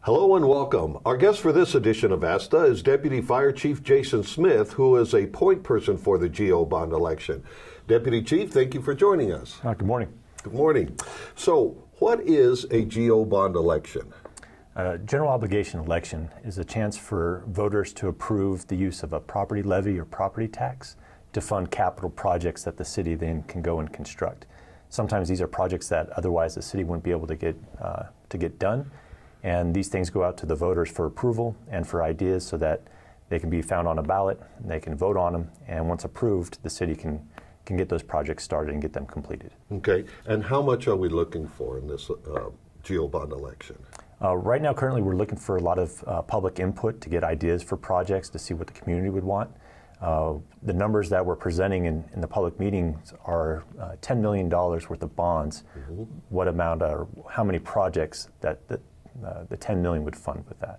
Hello and welcome. Our guest for this edition of ASTA is Deputy Fire Chief Jason Smith, who is a point person for the GO bond election. Deputy Chief, thank you for joining us. Good morning. Good morning. So, what is a GO bond election? General obligation election is a chance for voters to approve the use of a property levy or property tax to fund capital projects that the city then can go and construct. Sometimes these are projects that otherwise the city wouldn't be able to get done. And these things go out to the voters for approval and for ideas so that they can be found on a ballot, and they can vote on them, and once approved, the city can get those projects started and get them completed. Okay, and how much are we looking for in this GO bond election? Right now, currently, we're looking for a lot of public input to get ideas for projects to see what the community would want. The numbers that we're presenting in the public meetings are $10 million worth of bonds. Mm-hmm. What amount or how many projects that the 10 million would fund with that.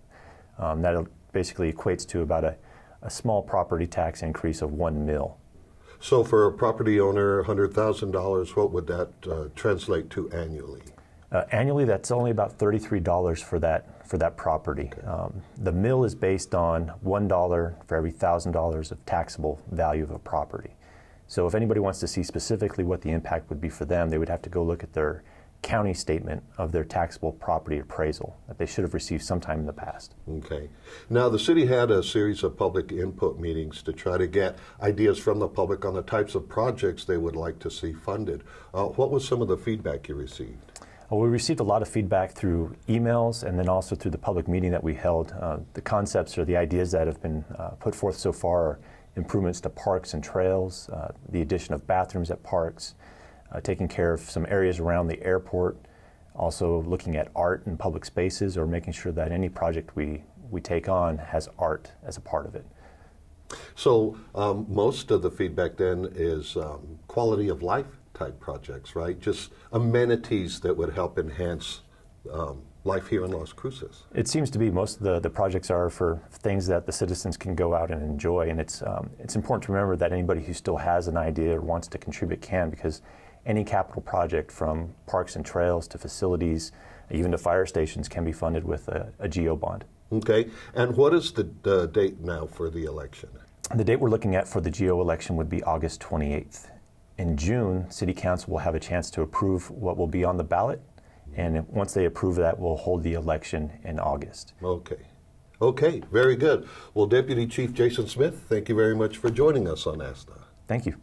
That basically equates to about a small property tax increase of $1 million. So for a property owner, $100,000, what would that translate to annually? Annually, that's only about $33 for that property. Okay. The mill is based on $1 for every $1,000 of taxable value of a property. So if anybody wants to see specifically what the impact would be for them, they would have to go look at their county statement of their taxable property appraisal that they should have received sometime in the past. Okay. Now, the city had a series of public input meetings to try to get ideas from the public on the types of projects they would like to see funded. What was some of the feedback you received? Well, we received a lot of feedback through emails and then also through the public meeting that we held. The concepts or the ideas that have been put forth so far are improvements to parks and trails, the addition of bathrooms at parks, taking care of some areas around the airport, also looking at art in public spaces or making sure that any project we take on has art as a part of it. So most of the feedback then is quality of life type projects, right? Just amenities that would help enhance life here in Las Cruces. It seems to be most of the projects are for things that the citizens can go out and enjoy, and it's important to remember that anybody who still has an idea or wants to contribute can, because any capital project from parks and trails to facilities, even to fire stations, can be funded with a GO bond. Okay, and what is the date now for the election? The date we're looking at for the GO election would be August 28th. In June, City Council will have a chance to approve what will be on the ballot, and once they approve that, we'll hold the election in August. Okay. Okay, very good. Well, Deputy Chief Jason Smith, thank you very much for joining us on ASTA. Thank you.